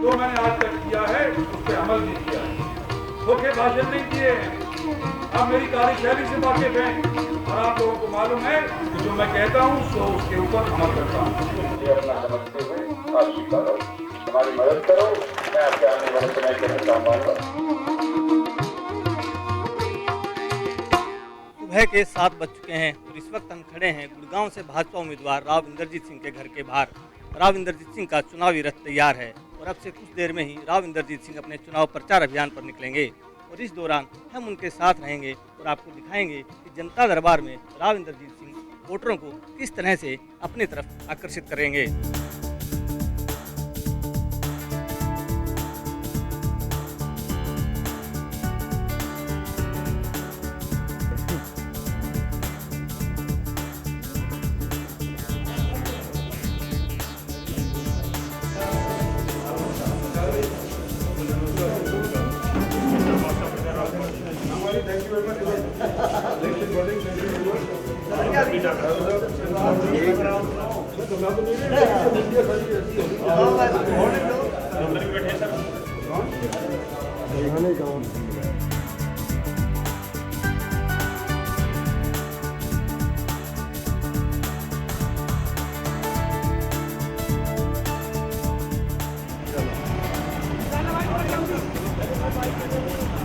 जो मैंने आज तक किया है उस पर अमल भी किया है। धोखे भाषण नहीं किए हैं। आप मेरी कार्यशैली से वाकिफ हैं और आप लोगों को मालूम है कि जो मैं कहता हूँ तो उसके ऊपर अमल करता हूँ। ये अपना समझते हुए आप स्वीकारो, हमारी मदद करो, मैं आपके आने वाले समय के काम आऊंगा। सुबह के 7 बज चुके हैं और इस वक्त हम खड़े हैं गुड़गांव से भाजपा उम्मीदवार राव इंद्रजीत सिंह के घर के बाहर। राव इंद्रजीत सिंह का चुनावी रथ तैयार है और अब से कुछ देर में ही राव इंद्रजीत सिंह अपने चुनाव प्रचार अभियान पर निकलेंगे और इस दौरान हम उनके साथ रहेंगे और आपको दिखाएंगे कि जनता दरबार में राव इंद्रजीत सिंह वोटरों को किस तरह से अपनी तरफ आकर्षित करेंगे।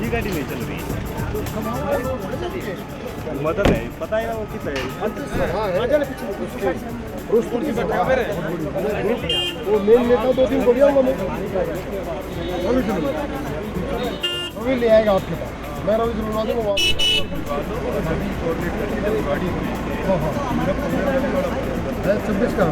ये गाड़ी नहीं चल रही है, मदद है, पता है ना वो कितना है। वो मेन नेता 2 दिन को लिया मैं अभी ले आएगा आपके पास। मैं रवि दिलवा दूंगा हाँ 26 का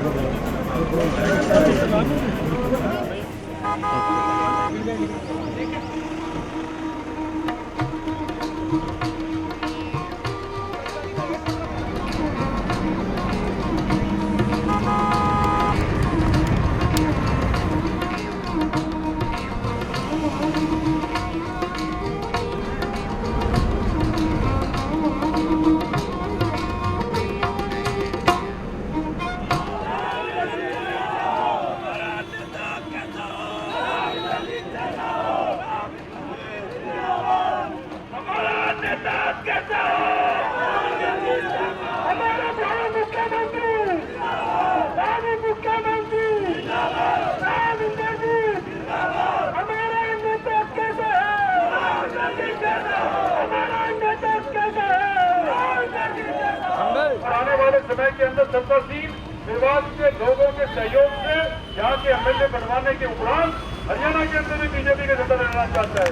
आने वाले समय के अंदर सत्तासीन विवाद के लोगों के सहयोग से यहाँ के एमएलए बनवाने के उपरांत हरियाणा के अंदर भी बीजेपी का झंडा लहराना चाहता है।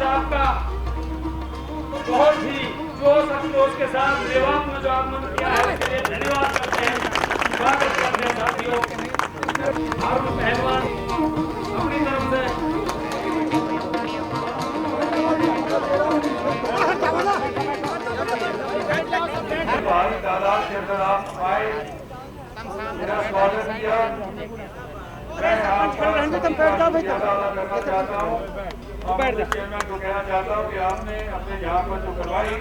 आपका बहुत ही जोश अफसोस के साथ देवास में जो आगमन किया है उसके लिए धन्यवाद करते हैं, स्वागत करते हैं साथियों। और पहलवान अपनी तरफ से भारी तादाद के अंदर आप आए, मेरा स्वागत किया। मैं आपका करना चाहता हूँ और चेयरमैन को कहना चाहता हूँ कि आपने अपने यहाँ पर जो करवाई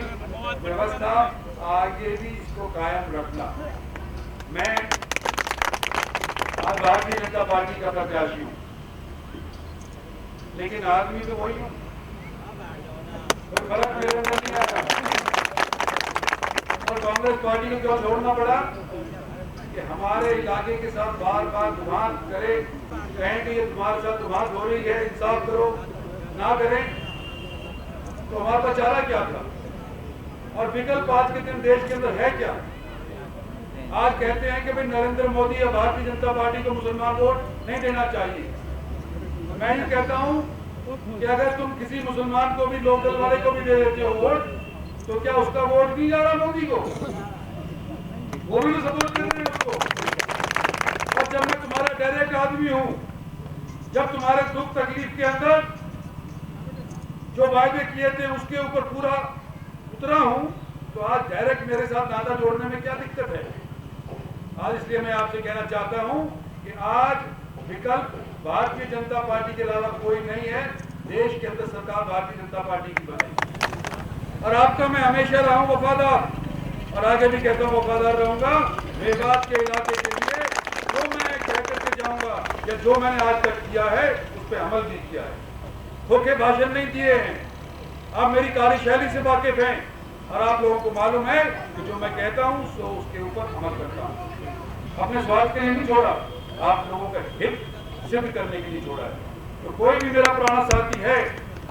व्यवस्था आगे भी इसको कायम रखना। मैं आज भारतीय जनता पार्टी का प्रत्याशी हूँ, लेकिन आदमी तो वही हूँ, कोई फर्क मेरे अंदर नहीं आया। और कांग्रेस पार्टी को क्यों छोड़ना पड़ा कि हमारे इलाके के साथ बार बार गुमान करे, कहें कि ये तुम्हारे साथ गुमान हो रही है, इंसाफ करो, ना करें तो हमारा चारा क्या था। और विकल्प आज के दिन देश के अंदर है क्या? आज कहते हैं कि भाई नरेंद्र मोदी या भारतीय जनता पार्टी को मुसलमान वोट नहीं देना चाहिए। मैं ये कहता हूं कि अगर तुम किसी मुसलमान को भी, लोकल वाले को भी दे देते हो वोट, तो क्या उसका वोट नहीं जा रहा मोदी को? वो भी तो सपोर्ट कर रहे हैं उसको। और जब मैं तुम्हारा डायरेक्ट आदमी हूं, जब तुम्हारे दुख तकलीफ के अंदर जो वायदे किए थे उसके ऊपर पूरा उतरा हूं, तो आज डायरेक्ट मेरे साथ नाता जोड़ने में क्या दिक्कत है? आज इसलिए मैं आपसे कहना चाहता हूं कि आज विकल्प भारतीय जनता पार्टी के अलावा कोई नहीं है। देश के अंदर सरकार भारतीय जनता पार्टी की बने और आपका मैं हमेशा रहा हूं वफादार और आगे भी कहता हूं वफादार रहूंगा। मेवात के इलाके के लिए जो मैं कह करके जाऊंगा या जो मैंने आज तक किया है उस पर अमल भी किया है। धोखे भाषण नहीं दिए हैं। आप मेरी कार्यशैली से वाकिफ हैं और आप लोगों को मालूम है कि जो मैं कहता हूं सो उसके ऊपर अमल करता हूं। अपने स्वार्थ के लिए नहीं छोड़ा, आप लोगों का हित सिद्ध करने के लिए छोड़ा है। तो कोई भी मेरा पुराना साथी है,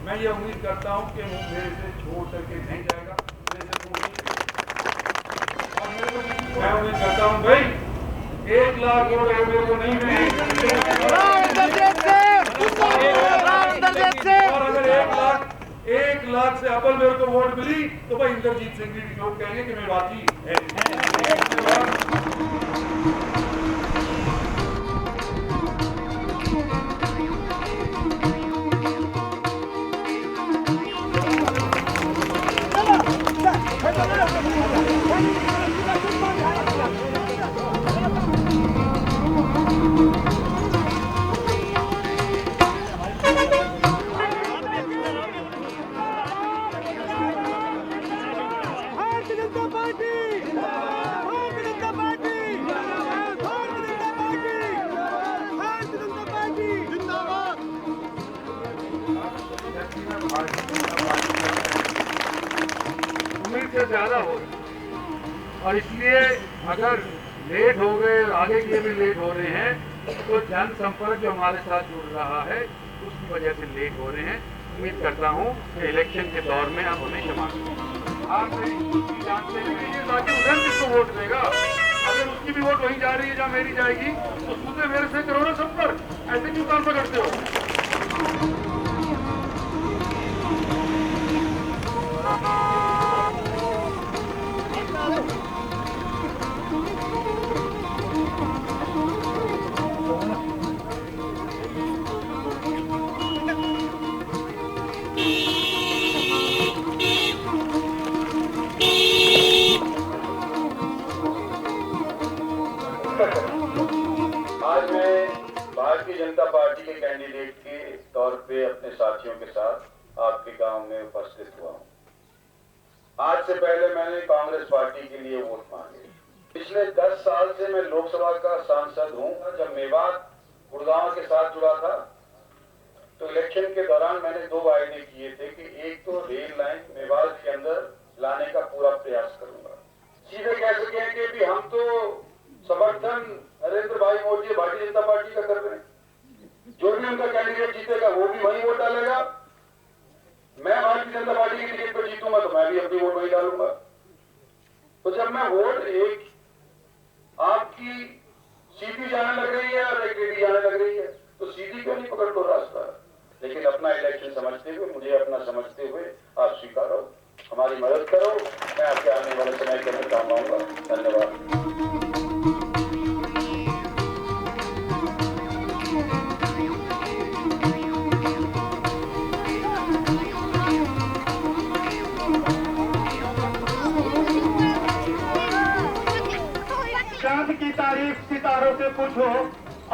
मैं ये उम्मीद करता हूं कि वो मेरे से छोड़ करके नहीं जाएगा। मैं उम्मीद करता हूं भाई 1 लाख वोट मेरे को नहीं मिले और अगर 1 लाख से अव्वल मेरे को वोट मिली तो भाई इंद्रजीत सिंह भी लोग कहेंगे कि मेवाती है। उम्मीद से ज्यादा हो और इसलिए अगर लेट हो गए और आगे के लिए भी लेट हो रहे हैं तो जनसंपर्क जो हमारे साथ जुड़ रहा है उसकी वजह से लेट हो रहे हैं। उम्मीद करता हूं कि इलेक्शन के दौर में आप हमें क्षमा करें। आप जानते हैं ताकि उधर किसको वोट देगा, अगर उसकी भी वोट वहीं जा रही है जहाँ मेरी जाएगी तो उससे मेरे से करो ना संपर्क। ऐसे क्यों काम पकड़ते हो? आज मैं भारतीय जनता पार्टी के कैंडिडेट के तौर पे अपने साथियों के साथ आपके गांव में उपस्थित हुआ हूं। आज से पहले मैंने कांग्रेस पार्टी के लिए वोट मांगे। पिछले 10 साल से मैं लोकसभा का सांसद हूं। जब मेवात गुड़गांव के साथ जुड़ा था तो इलेक्शन के दौरान मैंने 2 वायदे किए थे कि एक तो रेल लाइन मेवात के अंदर लाने का पूरा प्रयास करूंगा। सीधे कह सके कि भी हम तो समर्थन नरेंद्र भाई मोदी भारतीय जनता पार्टी का कर रहे हैं। जो भी उनका कैंडिडेट जीतेगा वो भी वही वोट डालेगा। मैं भारतीय जनता पार्टी की टिकट पर जीतूंगा तो मैं भी अपनी वोट वही डालूंगा। तो जब मैं वोट एक आपकी सीधी जाने लग रही है और एक टेढ़ी जाने लग रही है तो सीधी क्यों नहीं पकड़ लो रास्ता? लेकिन अपना इलेक्शन समझते हुए, मुझे अपना समझते हुए आप स्वीकारो, हमारी मदद करो। मैं आपके आने वाले समय के अंदर काम आऊंगा। धन्यवाद। चांद की तारीफ सितारों से पूछो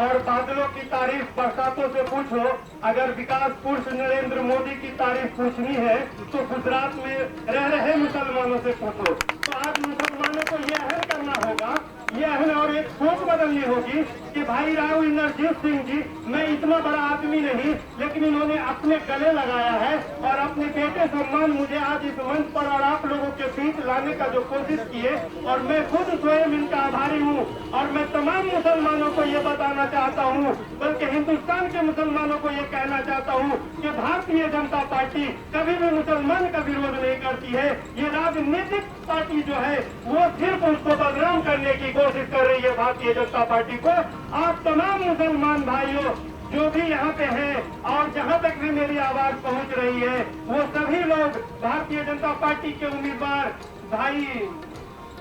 और बादलों की तारीफ बरसातों से पूछो। अगर विकास पुरुष नरेंद्र मोदी की तारीफ पूछनी है तो गुजरात में रह रहे मुसलमानों से पूछो। तो आज मुसलमानों को यह अहम करना होगा, यह अहम और एक सोच बदलनी होगी कि भाई राव इंद्रजीत सिंह जी, मैं इतना बड़ा आदमी नहीं लेकिन इन्होंने अपने गले लगाया है और अपने बेटे सम्मान मुझे आज इस मंच पर और आप लोगों के बीच लाने का जो कोशिश किए, और मैं खुद स्वयं इनका आभारी हूँ। और मैं तमाम मुसलमानों को ये बताना चाहता हूँ, बल्कि हिंदुस्तान के मुसलमानों को ये कहना चाहता हूँ कि भारतीय जनता पार्टी कभी भी मुसलमान का विरोध नहीं करती है। ये राजनीतिक पार्टी जो है वो सिर्फ उसको बदनाम करने की कोशिश कर रही है, भारतीय जनता पार्टी को। आप तमाम मुसलमान भाइयों जो भी यहाँ पे हैं और जहाँ तक भी मेरी आवाज पहुँच रही है, वो सभी लोग भारतीय जनता पार्टी के उम्मीदवार भाई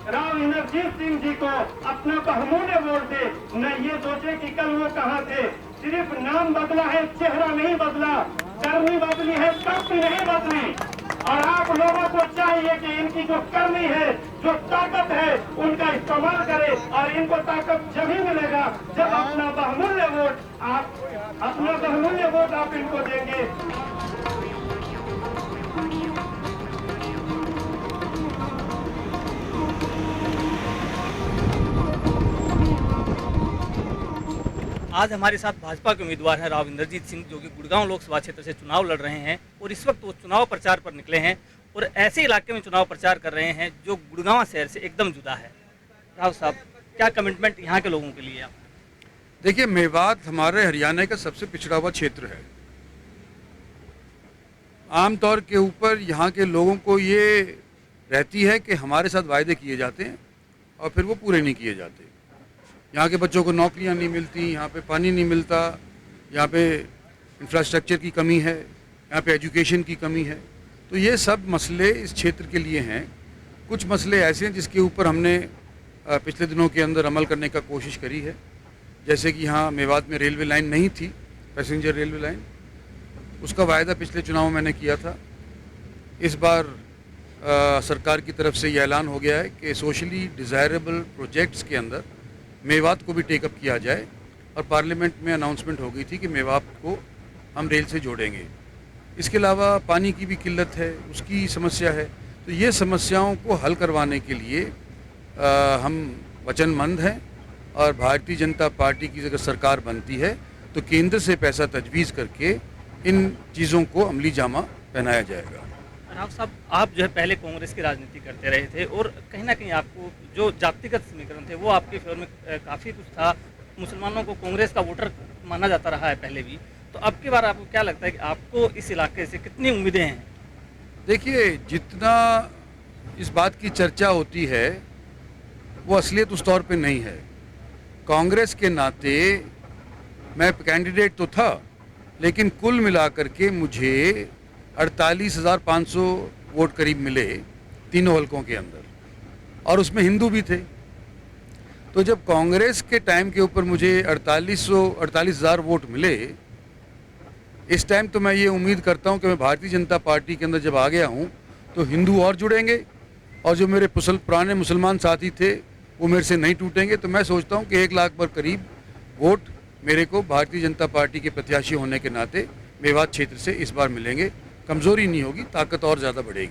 राव इंद्रजीत सिंह जी को अपना बहुमूल्य वोट दे। न ये सोचे कि कल वो कहाँ थे, सिर्फ नाम बदला है, चेहरा नहीं बदला, करनी बदली है, शक्ति नहीं बदली। और आप लोगों को चाहिए कि इनकी जो करनी है, जो ताकत है, उनका इस्तेमाल करें। और इनको ताकत जब ही मिलेगा जब अपना बहुमूल्य वोट आप इनको देंगे। आज हमारे साथ भाजपा के उम्मीदवार हैं राव इंद्रजीत सिंह, जो कि गुड़गांव लोकसभा क्षेत्र से चुनाव लड़ रहे हैं और इस वक्त वो चुनाव प्रचार पर निकले हैं और ऐसे इलाके में चुनाव प्रचार कर रहे हैं जो गुड़गांव शहर से एकदम जुदा है। राव साहब, क्या कमिटमेंट यहाँ के लोगों के लिए आप? देखिए, मेवात हमारे हरियाणा का सबसे पिछड़ा हुआ क्षेत्र है। आमतौर के ऊपर यहाँ के लोगों को ये रहती है कि हमारे साथ वायदे किए जाते हैं और फिर वो पूरे नहीं किए जाते। यहाँ के बच्चों को नौकरियाँ नहीं मिलती, यहाँ पे पानी नहीं मिलता, यहाँ पे इंफ्रास्ट्रक्चर की कमी है, यहाँ पे एजुकेशन की कमी है। तो ये सब मसले इस क्षेत्र के लिए हैं। कुछ मसले ऐसे हैं जिसके ऊपर हमने पिछले दिनों के अंदर अमल करने का कोशिश करी है। जैसे कि यहाँ मेवात में रेलवे लाइन नहीं थी, पैसेंजर रेलवे लाइन, उसका वायदा पिछले चुनाव में मैंने किया था। इस बार सरकार की तरफ से ये ऐलान हो गया है कि सोशली डिज़ायरेबल प्रोजेक्ट्स के अंदर मेवात को भी टेकअप किया जाए और पार्लियामेंट में अनाउंसमेंट हो गई थी कि मेवात को हम रेल से जोड़ेंगे। इसके अलावा पानी की भी किल्लत है, उसकी समस्या है। तो ये समस्याओं को हल करवाने के लिए हम वचनबद्ध हैं और भारतीय जनता पार्टी की अगर सरकार बनती है तो केंद्र से पैसा तजवीज़ करके इन चीज़ों को अमली जामा पहनाया जाएगा। राव साहब, आप जो है पहले कांग्रेस की राजनीति करते रहे थे और कहीं ना कहीं आपको जो जातिगत समीकरण थे वो आपके फेवर में काफ़ी कुछ था। मुसलमानों को कांग्रेस का वोटर माना जाता रहा है पहले भी। तो अब की बार आपको क्या लगता है कि आपको इस इलाके से कितनी उम्मीदें हैं? देखिए, जितना इस बात की चर्चा होती है वो असलियत उस तौर पे नहीं है। कांग्रेस के नाते मैं कैंडिडेट तो था, लेकिन कुल मिलाकर के मुझे 48,500 वोट करीब मिले तीनों हलकों के अंदर, और उसमें हिंदू भी थे। तो जब कांग्रेस के टाइम के ऊपर मुझे 48,000 वोट मिले, इस टाइम तो मैं ये उम्मीद करता हूँ कि मैं भारतीय जनता पार्टी के अंदर जब आ गया हूँ तो हिंदू और जुड़ेंगे और जो मेरे पुराने मुसलमान साथी थे वो मेरे से नहीं टूटेंगे। तो मैं सोचता हूँ कि 1 लाख पर करीब वोट मेरे को भारतीय जनता पार्टी के प्रत्याशी होने के नाते मेवात क्षेत्र से इस बार मिलेंगे। कमज़ोरी नहीं होगी, ताकत और ज़्यादा बढ़ेगी।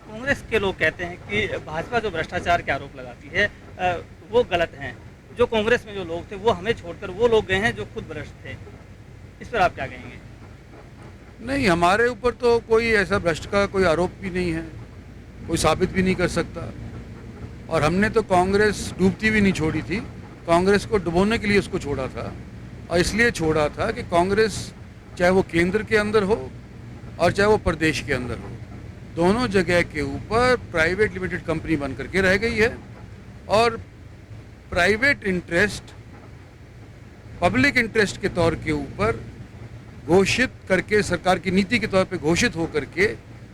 कांग्रेस के लोग कहते हैं कि भाजपा जो भ्रष्टाचार के आरोप लगाती है वो गलत हैं। जो कांग्रेस में जो लोग थे वो हमें छोड़कर वो लोग गए हैं जो खुद भ्रष्ट थे। इस पर आप क्या कहेंगे? नहीं, हमारे ऊपर तो कोई ऐसा भ्रष्ट का कोई आरोप भी नहीं है, कोई साबित भी नहीं कर सकता। और हमने तो कांग्रेस डूबती भी नहीं छोड़ी थी, कांग्रेस को डुबोने के लिए उसको छोड़ा था। और इसलिए छोड़ा था कि कांग्रेस चाहे वो केंद्र के अंदर हो और चाहे वो प्रदेश के अंदर हो, दोनों जगह के ऊपर प्राइवेट लिमिटेड कंपनी बन करके रह गई है। और प्राइवेट इंटरेस्ट पब्लिक इंटरेस्ट के तौर के ऊपर घोषित करके, सरकार की नीति के तौर पे घोषित होकर के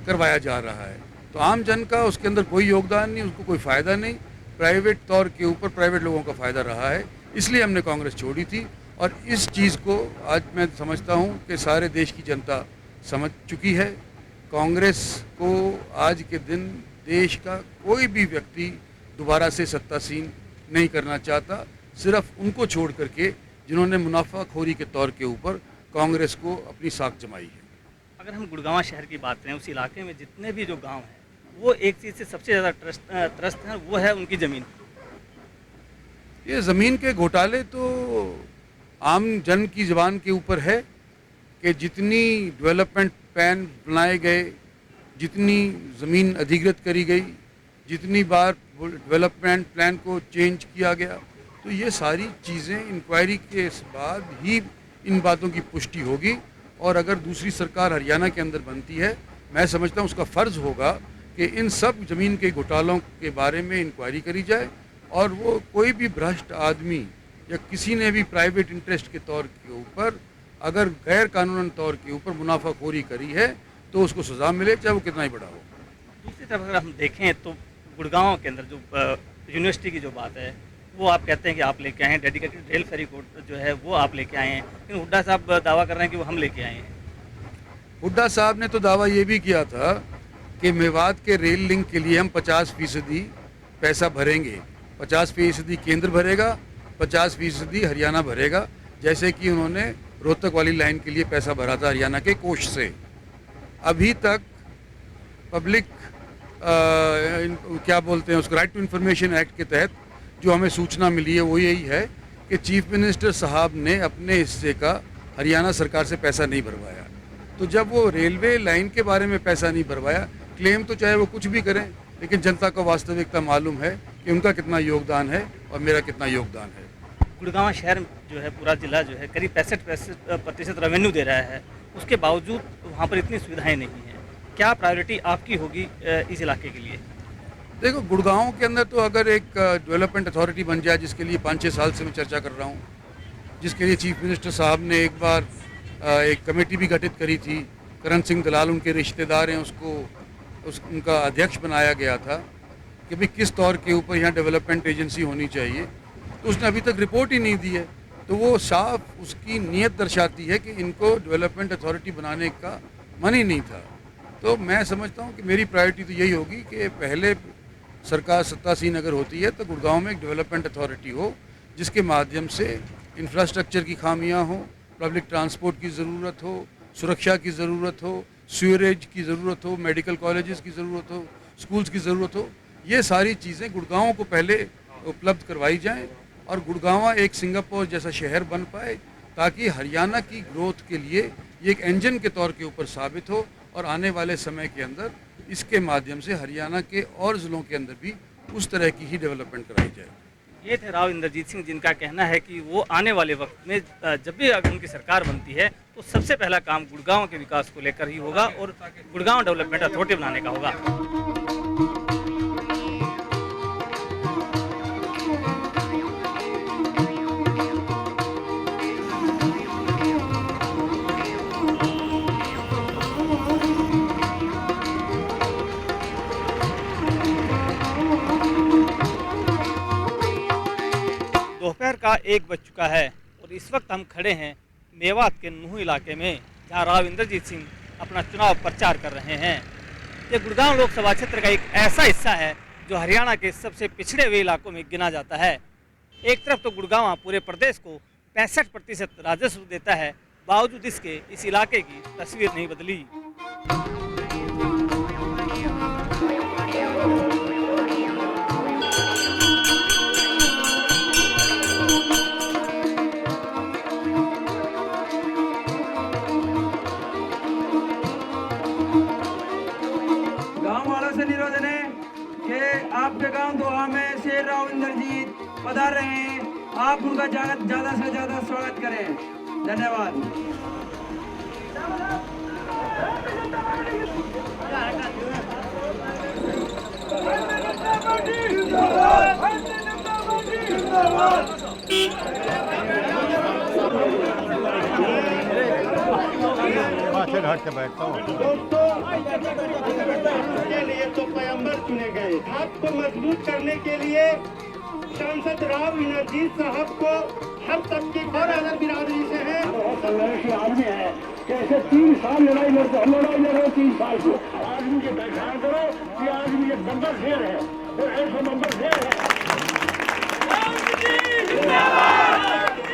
करवाया जा रहा है। तो आम जन का उसके अंदर कोई योगदान नहीं, उसको कोई फ़ायदा नहीं। प्राइवेट तौर के ऊपर प्राइवेट लोगों का फ़ायदा रहा है, इसलिए हमने कांग्रेस छोड़ी थी। और इस चीज़ को आज मैं समझता हूँ कि सारे देश की जनता समझ चुकी है। कांग्रेस को आज के दिन देश का कोई भी व्यक्ति दोबारा से सत्तासीन नहीं करना चाहता, सिर्फ उनको छोड़ करके जिन्होंने मुनाफाखोरी के तौर के ऊपर कांग्रेस को अपनी साख जमाई है। अगर हम गुड़गांव शहर की बात करें, उस इलाके में जितने भी जो गांव हैं वो एक चीज़ से सबसे ज़्यादा त्रस्त हैं, वो है उनकी ज़मीन। ये ज़मीन के घोटाले तो आम जन की ज़बान के ऊपर है कि जितनी डेवलपमेंट प्लान बनाए गए जितनी ज़मीन अधिग्रहित करी गई, जितनी बार डेवलपमेंट प्लान को चेंज किया गया, तो ये सारी चीज़ें इंक्वायरी के बाद ही इन बातों की पुष्टि होगी। और अगर दूसरी सरकार हरियाणा के अंदर बनती है, मैं समझता हूँ उसका फ़र्ज़ होगा कि इन सब ज़मीन के घोटालों के बारे में इंक्वायरी करी जाए और वो कोई भी भ्रष्ट आदमी या किसी ने भी प्राइवेट इंटरेस्ट के तौर के ऊपर अगर गैर कानूनन तौर के ऊपर मुनाफाखोरी करी है तो उसको सज़ा मिले, चाहे वो कितना ही बड़ा हो। दूसरी तरफ अगर हम देखें तो गुड़गांव के अंदर जो यूनिवर्सिटी की जो बात है वो आप कहते हैं कि आप लेके आए हैं, डेडिकेटेड रेल फेरी कोड जो है वो आप लेके आए हैं, लेकिन हुड्डा साहब दावा कर रहे हैं कि वो हम लेके आए हैं। हुड्डा साहब ने तो दावा ये भी किया था कि मेवात के रेल लिंक के लिए हम 50% पैसा भरेंगे, 50% केंद्र भरेगा, 50% हरियाणा भरेगा, जैसे कि उन्होंने रोहतक वाली लाइन के लिए पैसा भरा था हरियाणा के कोष से। अभी तक पब्लिक क्या बोलते हैं उसको, राइट टू इन्फॉर्मेशन एक्ट के तहत जो हमें सूचना मिली है वो यही है कि चीफ मिनिस्टर साहब ने अपने हिस्से का हरियाणा सरकार से पैसा नहीं भरवाया। तो जब वो रेलवे लाइन के बारे में पैसा नहीं भरवाया, क्लेम तो चाहे वो कुछ भी करें, लेकिन जनता को वास्तविकता मालूम है कि उनका कितना योगदान है और मेरा कितना योगदान है। गुड़गांव शहर जो है, पूरा जिला जो है करीब 65% रेवेन्यू दे रहा है, उसके बावजूद वहाँ पर इतनी सुविधाएं नहीं हैं। क्या प्रायोरिटी आपकी होगी इस इलाके के लिए? देखो, गुड़गांव के अंदर तो अगर एक डेवलपमेंट अथॉरिटी बन जाए, जिसके लिए 5-6 साल से मैं चर्चा कर रहा हूँ, जिसके लिए चीफ मिनिस्टर साहब ने एक बार एक कमेटी भी गठित करी थी, करण सिंह दलाल उनके रिश्तेदार हैं, उनका अध्यक्ष बनाया गया था कि भाई किस तौर के ऊपर यहाँ डेवलपमेंट एजेंसी होनी चाहिए, तो उसने अभी तक रिपोर्ट ही नहीं दी है। तो वो साफ उसकी नीयत दर्शाती है कि इनको डेवलपमेंट अथॉरिटी बनाने का मन ही नहीं था। तो मैं समझता हूँ कि मेरी प्रायोरिटी तो यही होगी कि पहले सरकार सत्तासीन अगर होती है तो गुड़गांव में एक डेवलपमेंट अथॉरिटी हो, जिसके माध्यम से इंफ्रास्ट्रक्चर की खामियां हो, पब्लिक ट्रांसपोर्ट की ज़रूरत हो, सुरक्षा की ज़रूरत हो, सीवरेज की ज़रूरत हो, मेडिकल कॉलेजेस की ज़रूरत हो, स्कूल्स की ज़रूरत हो, ये सारी चीज़ें गुड़गांव को पहले उपलब्ध करवाई जाएं और गुड़गांव एक सिंगापुर जैसा शहर बन पाए, ताकि हरियाणा की ग्रोथ के लिए ये एक इंजन के तौर के ऊपर साबित हो और आने वाले समय के अंदर इसके माध्यम से हरियाणा के और ज़िलों के अंदर भी उस तरह की ही डेवलपमेंट कराई जाए। ये थे राव इंद्रजीत सिंह, जिनका कहना है कि वो आने वाले वक्त में जब भी अगर उनकी सरकार बनती है तो सबसे पहला काम गुड़गांव के विकास को लेकर ही होगा और गुड़गांव डेवलपमेंट अथॉरिटी बनाने का होगा। दोपहर का 1 बज चुका है और इस वक्त हम खड़े हैं मेवात के नूह इलाके में, जहां राव इंद्रजीत सिंह अपना चुनाव प्रचार कर रहे हैं। ये गुड़गांव लोकसभा क्षेत्र का एक ऐसा हिस्सा है जो हरियाणा के सबसे पिछड़े हुए इलाकों में गिना जाता है। एक तरफ तो गुड़गांव पूरे प्रदेश को 65% राजस्व देता है, बावजूद इसके इस इलाके की तस्वीर नहीं बदली। निवेदन है कि आपके गांव दोहा में शेर राव इंद्रजीत पधार रहे हैं, आप उनका ज्यादा से ज्यादा स्वागत करें। धन्यवाद। हट के बैठता हूँ। के लिए तो पैगंबर चुने गए, आपको मजबूत करने के लिए सांसद राव इंद्रजीत साहब को हर तबके और अलग बिरादरी से है आदमी है। कैसे 3 साल लड़ाई लड़ो 3 साल से आदमी की पहचान करो कि आदमी एक नंबर शेर है और ऐसा नंबर शेर है।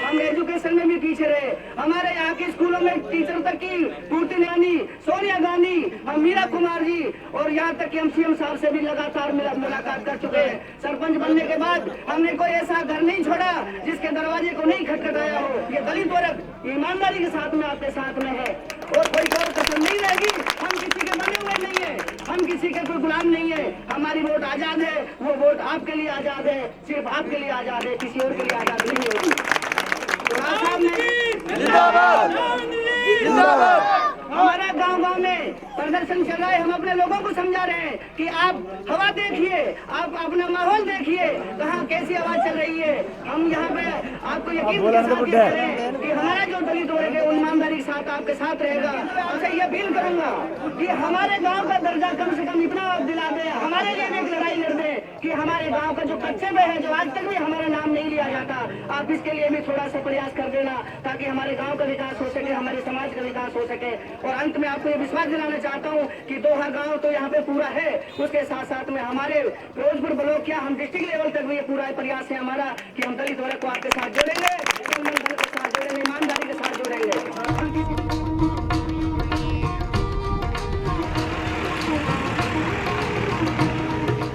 हम एजुकेशन में भी पीछे रहे, हमारे यहाँ के स्कूलों में टीचर तक की पूर्ति नहीं आनी, सोनिया गांधी, हम मीरा कुमार जी और यहाँ तक कि हम सीएम साहब से भी लगातार मुलाकात कर चुके हैं। सरपंच बनने के बाद हमने कोई ऐसा घर नहीं छोड़ा जिसके दरवाजे को नहीं खटखटाया हो। ये दलित वर्ग ईमानदारी के साथ में आपके साथ में है और कोई और कसर नहीं रहेगी। हम किसी के बने हुए नहीं है। काम नहीं है। हमारी वोट आजाद है, वो वोट आपके लिए आजाद है, सिर्फ आपके लिए आजाद है, किसी और के लिए आजाद नहीं होगी। हमारा गांव-गांव में प्रदर्शन चल रहा है, हम अपने लोगों को समझा रहे हैं कि आप हवा देखिए, आप अपना माहौल देखिए, कहाँ कैसी आवाज चल रही है। हम यहाँ पे आपको यकीन के साथ ये कह रहे हैं कि हमारा जो दलित वर्ग है ईमानदारी के साथ आपके साथ रहेगा। आपसे ये अपील करूंगा कि हमारे गाँव का दर्जा कम से कम इतना दिला दे, हमारे लिए भी एक लड़ाई लड़ दे कि हमारे गाँव का जो कच्चे में है, जो आज तक भी हमारा नाम नहीं लिया जाता, आप इसके लिए भी थोड़ा सा प्रयास कर देना ताकि हमारे गाँव का विकास हो सके, हमारे समाज का विकास हो सके। और अंत में आपको ये विश्वास दिलाना चाहता हूँ कि दोहा गांव तो यहाँ पे पूरा है, उसके साथ साथ में हमारे फिरोजपुर ब्लॉक क्या हम डिस्ट्रिक्ट लेवल तक भी ये पूरा प्रयास है हमारा कि हम दलित वर्ग को आपके साथ जोड़ेंगे, के साथ जोड़ेंगे, ईमानदारी के साथ जोड़ेंगे।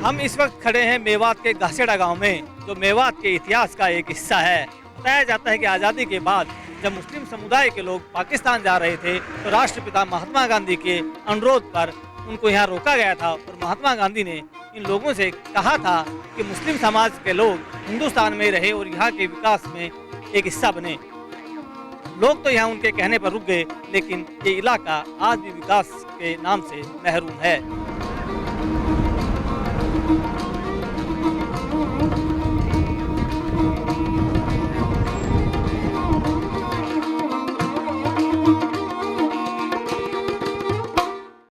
हम इस वक्त खड़े हैं मेवात के घासेड़ा गांव में, जो मेवात के इतिहास का एक हिस्सा है। बताया जाता है कि आज़ादी के बाद जब मुस्लिम समुदाय के लोग पाकिस्तान जा रहे थे तो राष्ट्रपिता महात्मा गांधी के अनुरोध पर उनको यहाँ रोका गया था और महात्मा गांधी ने इन लोगों से कहा था कि मुस्लिम समाज के लोग हिंदुस्तान में रहे और यहाँ के विकास में एक हिस्सा बने। लोग तो यहाँ उनके कहने पर रुक गए, लेकिन ये इलाका आज भी विकास के नाम से महरूम है।